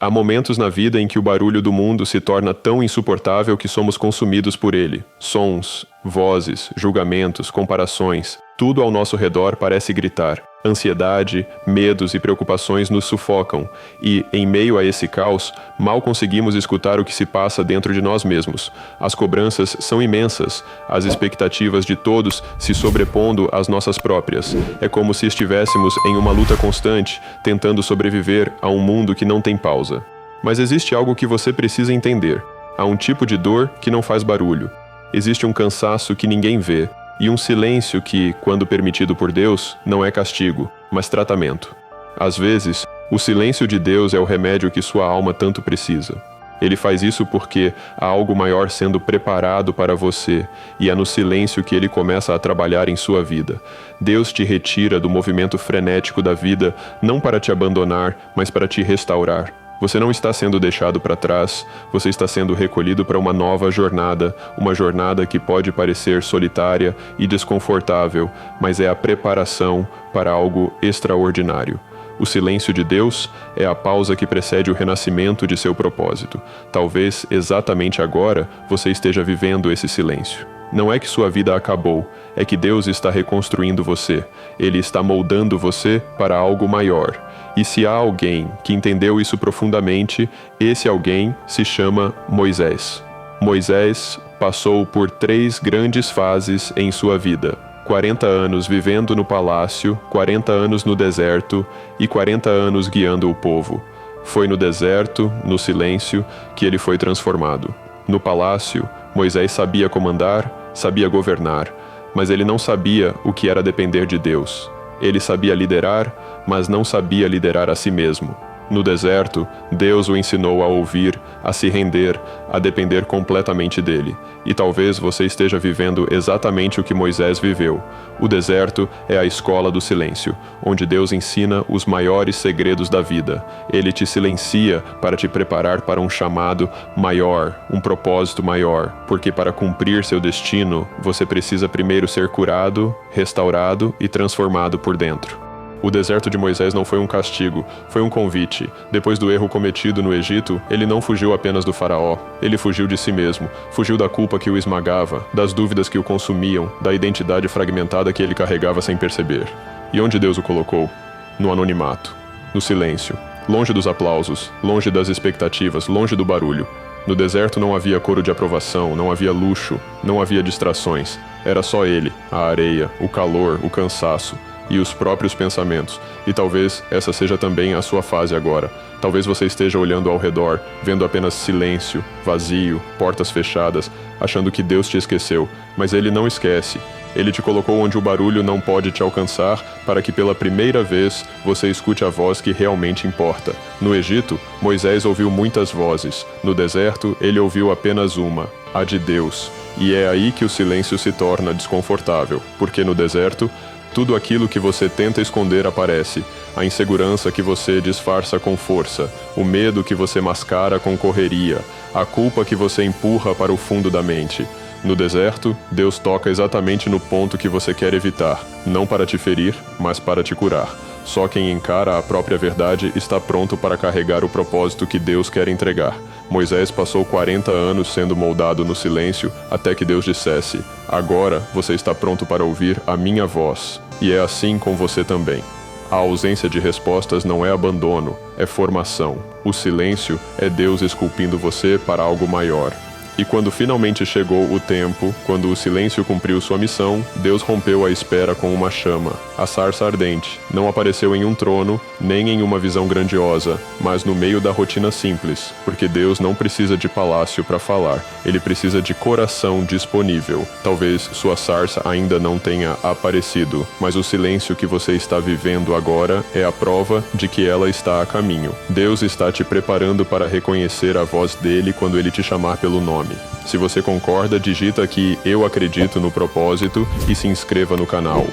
Há momentos na vida em que o barulho do mundo se torna tão insuportável que somos consumidos por ele. Sons, vozes, julgamentos, comparações, tudo ao nosso redor parece gritar. Ansiedade, medos e preocupações nos sufocam e, em meio a esse caos, mal conseguimos escutar o que se passa dentro de nós mesmos. As cobranças são imensas, as expectativas de todos se sobrepondo às nossas próprias. É como se estivéssemos em uma luta constante, tentando sobreviver a um mundo que não tem pausa. Mas existe algo que você precisa entender. Há um tipo de dor que não faz barulho. Existe um cansaço que ninguém vê. E um silêncio que, quando permitido por Deus, não é castigo, mas tratamento. Às vezes, o silêncio de Deus é o remédio que sua alma tanto precisa. Ele faz isso porque há algo maior sendo preparado para você, e é no silêncio que ele começa a trabalhar em sua vida. Deus te retira do movimento frenético da vida, não para te abandonar, mas para te restaurar. Você não está sendo deixado para trás, você está sendo recolhido para uma nova jornada, uma jornada que pode parecer solitária e desconfortável, mas é a preparação para algo extraordinário. O silêncio de Deus é a pausa que precede o renascimento de seu propósito. Talvez exatamente agora você esteja vivendo esse silêncio. Não é que sua vida acabou, é que Deus está reconstruindo você. Ele está moldando você para algo maior. E se há alguém que entendeu isso profundamente, esse alguém se chama Moisés. Moisés passou por 3 grandes fases em sua vida. 40 anos vivendo no palácio, 40 anos no deserto e 40 anos guiando o povo. Foi no deserto, no silêncio, que ele foi transformado. No palácio, Moisés sabia comandar, sabia governar, mas ele não sabia o que era depender de Deus. Ele sabia liderar, mas não sabia liderar a si mesmo. No deserto, Deus o ensinou a ouvir, a se render, a depender completamente dele. E talvez você esteja vivendo exatamente o que Moisés viveu. O deserto é a escola do silêncio, onde Deus ensina os maiores segredos da vida. Ele te silencia para te preparar para um chamado maior, um propósito maior, porque para cumprir seu destino, você precisa primeiro ser curado, restaurado e transformado por dentro. O deserto de Moisés não foi um castigo, foi um convite. Depois do erro cometido no Egito, ele não fugiu apenas do faraó, ele fugiu de si mesmo, fugiu da culpa que o esmagava, das dúvidas que o consumiam, da identidade fragmentada que ele carregava sem perceber. E onde Deus o colocou? No anonimato, no silêncio, longe dos aplausos, longe das expectativas, longe do barulho. No deserto não havia coro de aprovação, não havia luxo, não havia distrações. Era só ele, a areia, o calor, o cansaço e os próprios pensamentos. E talvez essa seja também a sua fase agora. Talvez você esteja olhando ao redor, vendo apenas silêncio, vazio, portas fechadas, achando que Deus te esqueceu, mas Ele não esquece. Ele te colocou onde o barulho não pode te alcançar, para que pela primeira vez você escute a voz que realmente importa. No Egito, Moisés ouviu muitas vozes. No deserto, ele ouviu apenas uma, a de Deus. E é aí que o silêncio se torna desconfortável, porque no deserto, tudo aquilo que você tenta esconder aparece, a insegurança que você disfarça com força, o medo que você mascara com correria, a culpa que você empurra para o fundo da mente. No deserto, Deus toca exatamente no ponto que você quer evitar, não para te ferir, mas para te curar. Só quem encara a própria verdade está pronto para carregar o propósito que Deus quer entregar. Moisés passou 40 anos sendo moldado no silêncio até que Deus dissesse: agora você está pronto para ouvir a minha voz. E é assim com você também. A ausência de respostas não é abandono, é formação. O silêncio é Deus esculpindo você para algo maior. E quando finalmente chegou o tempo, quando o silêncio cumpriu sua missão, Deus rompeu a espera com uma chama. A sarça ardente não apareceu em um trono, nem em uma visão grandiosa, mas no meio da rotina simples, porque Deus não precisa de palácio para falar, ele precisa de coração disponível. Talvez sua sarça ainda não tenha aparecido, mas o silêncio que você está vivendo agora é a prova de que ela está a caminho. Deus está te preparando para reconhecer a voz dele quando ele te chamar pelo nome. Se você concorda, digita aqui "Eu acredito no propósito" e se inscreva no canal.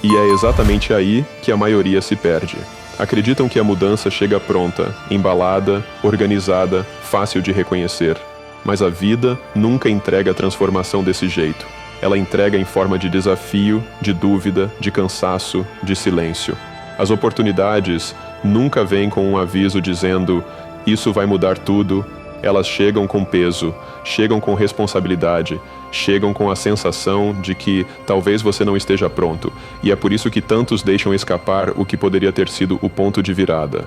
E é exatamente aí que a maioria se perde. Acreditam que a mudança chega pronta, embalada, organizada, fácil de reconhecer. Mas a vida nunca entrega a transformação desse jeito. Ela entrega em forma de desafio, de dúvida, de cansaço, de silêncio. As oportunidades nunca vêm com um aviso dizendo: Isso vai mudar tudo. Elas chegam com peso, chegam com responsabilidade, chegam com a sensação de que talvez você não esteja pronto, e é por isso que tantos deixam escapar o que poderia ter sido o ponto de virada.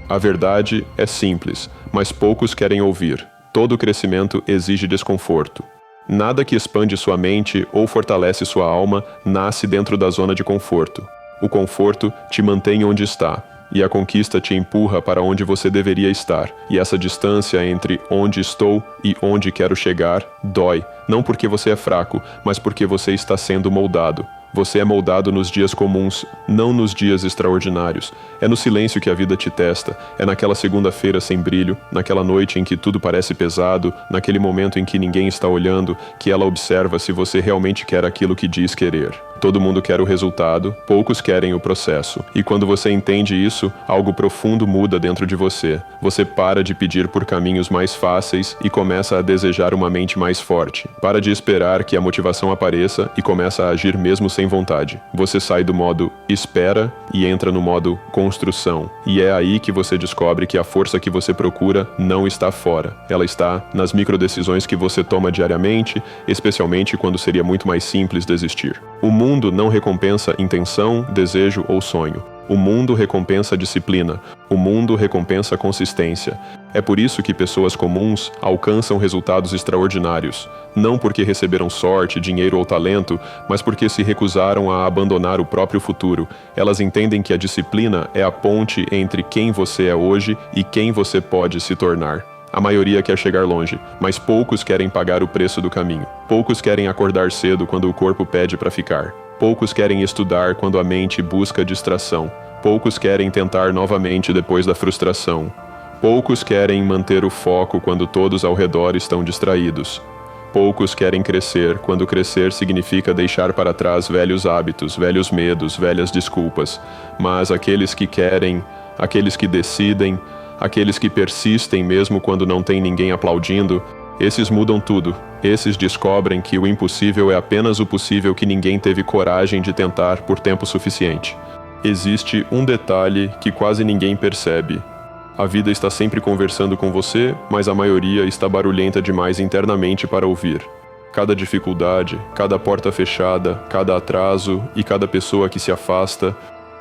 A verdade é simples, mas poucos querem ouvir. Todo crescimento exige desconforto. Nada que expande sua mente ou fortalece sua alma nasce dentro da zona de conforto. O conforto te mantém onde está, e a conquista te empurra para onde você deveria estar. E essa distância entre onde estou e onde quero chegar dói, não porque você é fraco, mas porque você está sendo moldado. Você é moldado nos dias comuns, não nos dias extraordinários. É no silêncio que a vida te testa, é naquela segunda-feira sem brilho, naquela noite em que tudo parece pesado, naquele momento em que ninguém está olhando, que ela observa se você realmente quer aquilo que diz querer. Todo mundo quer o resultado, poucos querem o processo. E quando você entende isso, algo profundo muda dentro de você. Você para de pedir por caminhos mais fáceis e começa a desejar uma mente mais forte. Para de esperar que a motivação apareça e começa a agir mesmo sem vontade. Você sai do modo espera e entra no modo construção. E é aí que você descobre que a força que você procura não está fora. Ela está nas microdecisões que você toma diariamente, especialmente quando seria muito mais simples desistir. O mundo não recompensa intenção, desejo ou sonho. O mundo recompensa disciplina. O mundo recompensa consistência. É por isso que pessoas comuns alcançam resultados extraordinários. Não porque receberam sorte, dinheiro ou talento, mas porque se recusaram a abandonar o próprio futuro. Elas entendem que a disciplina é a ponte entre quem você é hoje e quem você pode se tornar. A maioria quer chegar longe, mas poucos querem pagar o preço do caminho. Poucos querem acordar cedo quando o corpo pede para ficar. Poucos querem estudar quando a mente busca distração. Poucos querem tentar novamente depois da frustração. Poucos querem manter o foco quando todos ao redor estão distraídos. Poucos querem crescer quando crescer significa deixar para trás velhos hábitos, velhos medos, velhas desculpas. Mas aqueles que querem, aqueles que decidem, aqueles que persistem mesmo quando não tem ninguém aplaudindo, esses mudam tudo. Esses descobrem que o impossível é apenas o possível que ninguém teve coragem de tentar por tempo suficiente. Existe um detalhe que quase ninguém percebe. A vida está sempre conversando com você, mas a maioria está barulhenta demais internamente para ouvir. Cada dificuldade, cada porta fechada, cada atraso e cada pessoa que se afasta,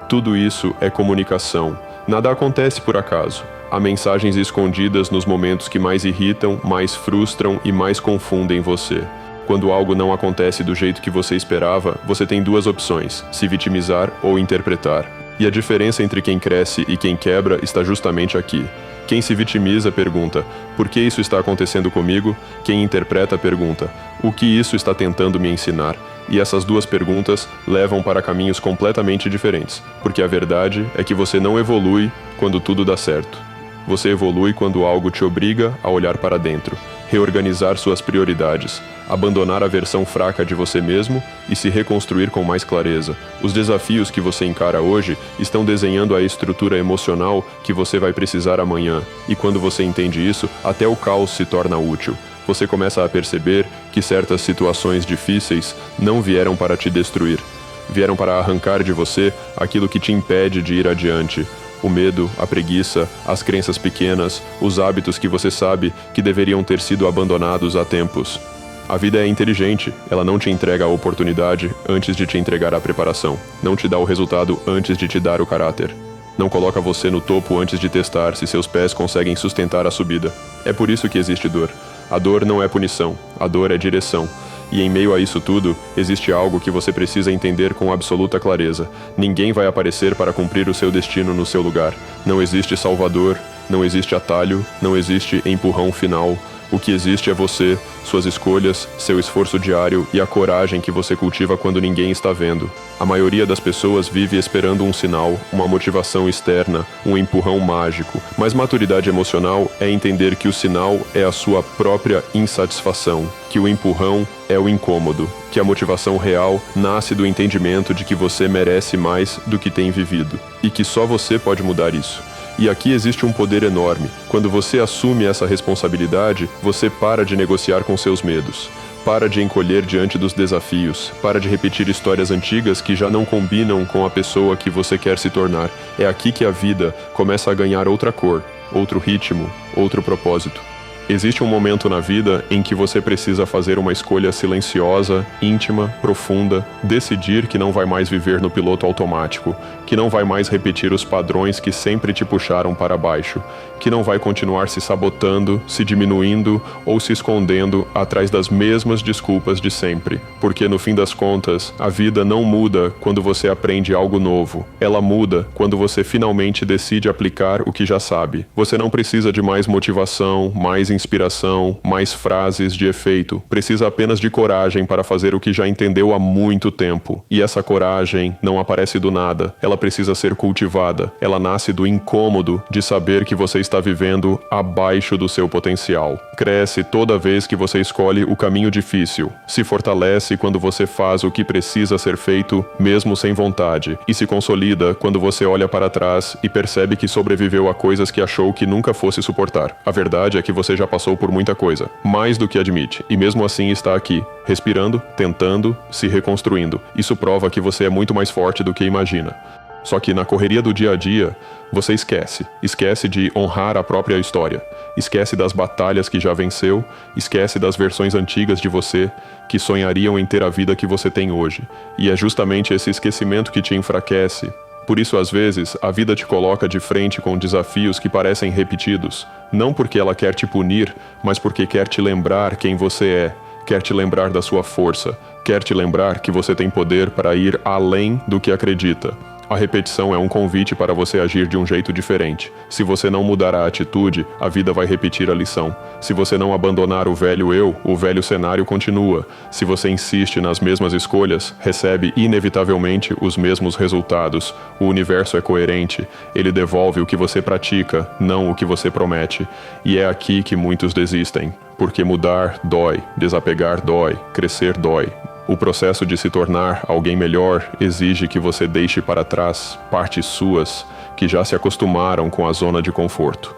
tudo isso é comunicação. Nada acontece por acaso. Há mensagens escondidas nos momentos que mais irritam, mais frustram e mais confundem você. Quando algo não acontece do jeito que você esperava, você tem duas opções: se vitimizar ou interpretar. E a diferença entre quem cresce e quem quebra está justamente aqui. Quem se vitimiza pergunta: por que isso está acontecendo comigo? Quem interpreta pergunta: o que isso está tentando me ensinar? E essas duas perguntas levam para caminhos completamente diferentes, porque a verdade é que você não evolui quando tudo dá certo. Você evolui quando algo te obriga a olhar para dentro, reorganizar suas prioridades, abandonar a versão fraca de você mesmo e se reconstruir com mais clareza. Os desafios que você encara hoje estão desenhando a estrutura emocional que você vai precisar amanhã, e quando você entende isso, até o caos se torna útil. Você começa a perceber que certas situações difíceis não vieram para te destruir, vieram para arrancar de você aquilo que te impede de ir adiante. O medo, a preguiça, as crenças pequenas, os hábitos que você sabe que deveriam ter sido abandonados há tempos. A vida é inteligente, ela não te entrega a oportunidade antes de te entregar a preparação. Não te dá o resultado antes de te dar o caráter. Não coloca você no topo antes de testar se seus pés conseguem sustentar a subida. É por isso que existe dor. A dor não é punição, a dor é direção. E em meio a isso tudo, existe algo que você precisa entender com absoluta clareza. Ninguém vai aparecer para cumprir o seu destino no seu lugar. Não existe salvador, não existe atalho, não existe empurrão final. O que existe é você, suas escolhas, seu esforço diário e a coragem que você cultiva quando ninguém está vendo. A maioria das pessoas vive esperando um sinal, uma motivação externa, um empurrão mágico, mas maturidade emocional é entender que o sinal é a sua própria insatisfação, que o empurrão é o incômodo, que a motivação real nasce do entendimento de que você merece mais do que tem vivido, e que só você pode mudar isso. E aqui existe um poder enorme. Quando você assume essa responsabilidade, você para de negociar com seus medos. Para de encolher diante dos desafios. Para de repetir histórias antigas que já não combinam com a pessoa que você quer se tornar. É aqui que a vida começa a ganhar outra cor. outro ritmo, outro propósito. Existe um momento na vida em que você precisa fazer uma escolha silenciosa, íntima, profunda, decidir que não vai mais viver no piloto automático, que não vai mais repetir os padrões que sempre te puxaram para baixo, que não vai continuar se sabotando, se diminuindo ou se escondendo atrás das mesmas desculpas de sempre. Porque no fim das contas, a vida não muda quando você aprende algo novo. Ela muda quando você finalmente decide aplicar o que já sabe. Você não precisa de mais motivação, mais inspiração, mais frases de efeito. Precisa apenas de coragem para fazer o que já entendeu há muito tempo. E essa coragem não aparece do nada. Ela precisa ser cultivada. Ela nasce do incômodo de saber que você está vivendo abaixo do seu potencial. Cresce toda vez que você escolhe o caminho difícil. Se fortalece quando você faz o que precisa ser feito, mesmo sem vontade. E se consolida quando você olha para trás e percebe que sobreviveu a coisas que achou que nunca fosse suportar. A verdade é que você já passou por muita coisa, mais do que admite, e mesmo assim está aqui, respirando, tentando, se reconstruindo. Isso prova que você é muito mais forte do que imagina. Só que na correria do dia a dia, você esquece de honrar a própria história, esquece das batalhas que já venceu, esquece das versões antigas de você que sonhariam em ter a vida que você tem hoje. E é justamente esse esquecimento que te enfraquece. Por isso, às vezes, a vida te coloca de frente com desafios que parecem repetidos, não porque ela quer te punir, mas porque quer te lembrar quem você é, quer te lembrar da sua força, quer te lembrar que você tem poder para ir além do que acredita. A repetição é um convite para você agir de um jeito diferente. Se você não mudar a atitude, a vida vai repetir a lição. Se você não abandonar o velho eu, o velho cenário continua. Se você insiste nas mesmas escolhas, recebe inevitavelmente os mesmos resultados. O universo é coerente. Ele devolve o que você pratica, não o que você promete. E é aqui que muitos desistem. Porque mudar dói, desapegar dói, crescer dói. O processo de se tornar alguém melhor exige que você deixe para trás partes suas que já se acostumaram com a zona de conforto.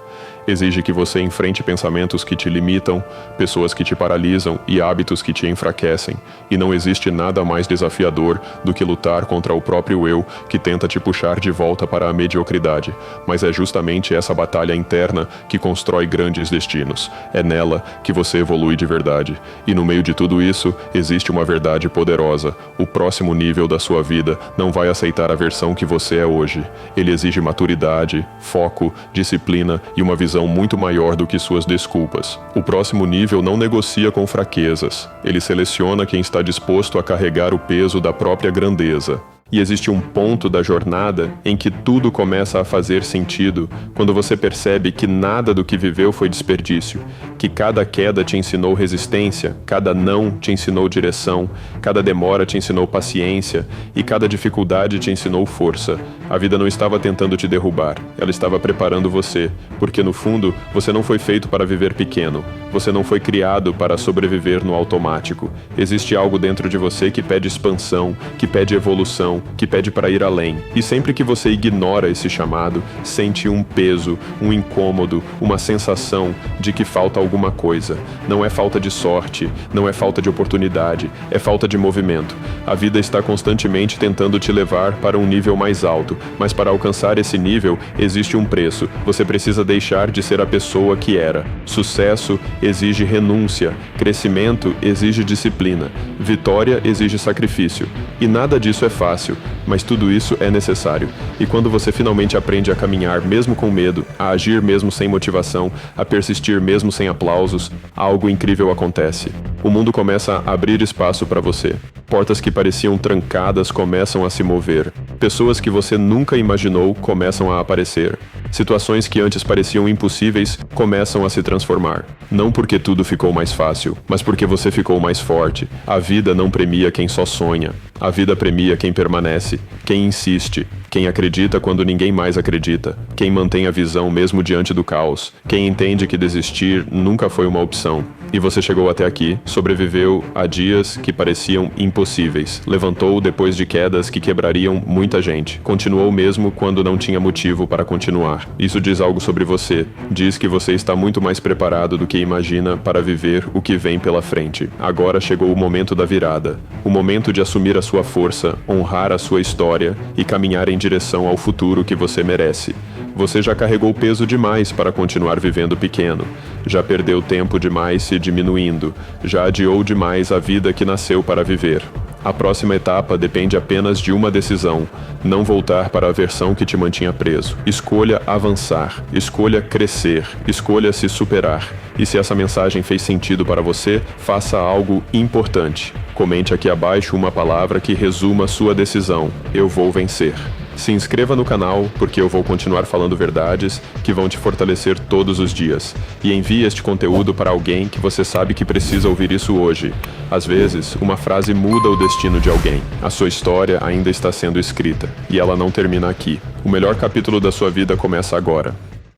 Exige que você enfrente pensamentos que te limitam, pessoas que te paralisam e hábitos que te enfraquecem. E não existe nada mais desafiador do que lutar contra o próprio eu que tenta te puxar de volta para a mediocridade. Mas é justamente essa batalha interna que constrói grandes destinos. É nela que você evolui de verdade. E no meio de tudo isso, existe uma verdade poderosa. O próximo nível da sua vida não vai aceitar a versão que você é hoje. Ele exige maturidade, foco, disciplina e uma visão muito maior do que suas desculpas. O próximo nível não negocia com fraquezas. Ele seleciona quem está disposto a carregar o peso da própria grandeza. E existe um ponto da jornada em que tudo começa a fazer sentido, quando você percebe que nada do que viveu foi desperdício, que cada queda te ensinou resistência, cada não te ensinou direção, cada demora te ensinou paciência e cada dificuldade te ensinou força. A vida não estava tentando te derrubar, ela estava preparando você, porque no fundo você não foi feito para viver pequeno, você não foi criado para sobreviver no automático. Existe algo dentro de você que pede expansão, que pede evolução, que pede para ir além. E sempre que você ignora esse chamado, sente um peso, um incômodo, uma sensação de que falta alguma coisa. Não é falta de sorte, não é falta de oportunidade, é falta de movimento. A vida está constantemente tentando te levar para um nível mais alto, mas para alcançar esse nível existe um preço. Você precisa deixar de ser a pessoa que era. Sucesso exige renúncia, crescimento exige disciplina, vitória exige sacrifício. E nada disso é fácil, mas tudo isso é necessário. E quando você finalmente aprende a caminhar mesmo com medo, a agir mesmo sem motivação, a persistir mesmo sem aplausos, algo incrível acontece. O mundo começa a abrir espaço para você. Portas que pareciam trancadas começam a se mover. Pessoas que você nunca imaginou começam a aparecer. Situações que antes pareciam impossíveis começam a se transformar. Não porque tudo ficou mais fácil, mas porque você ficou mais forte. A vida não premia quem só sonha. A vida premia quem permanece, quem insiste, quem acredita quando ninguém mais acredita, quem mantém a visão mesmo diante do caos, quem entende que desistir nunca foi uma opção. E você chegou até aqui, sobreviveu a dias que pareciam impossíveis, levantou depois de quedas que quebrariam muita gente, continuou mesmo quando não tinha motivo para continuar. Isso diz algo sobre você, diz que você está muito mais preparado do que imagina para viver o que vem pela frente. Agora chegou o momento da virada, o momento de assumir a sua força, honrar a sua história e caminhar em direção ao futuro que você merece. Você já carregou peso demais para continuar vivendo pequeno. Já perdeu tempo demais se diminuindo. Já adiou demais a vida que nasceu para viver. A próxima etapa depende apenas de uma decisão: não voltar para a versão que te mantinha preso. Escolha avançar, escolha crescer, escolha se superar. E se essa mensagem fez sentido para você, faça algo importante. Comente aqui abaixo uma palavra que resuma sua decisão: eu vou vencer. Se inscreva no canal, porque eu vou continuar falando verdades que vão te fortalecer todos os dias. E envie este conteúdo para alguém que você sabe que precisa ouvir isso hoje. Às vezes, uma frase muda o destino de alguém. A sua história ainda está sendo escrita, e ela não termina aqui. O melhor capítulo da sua vida começa agora.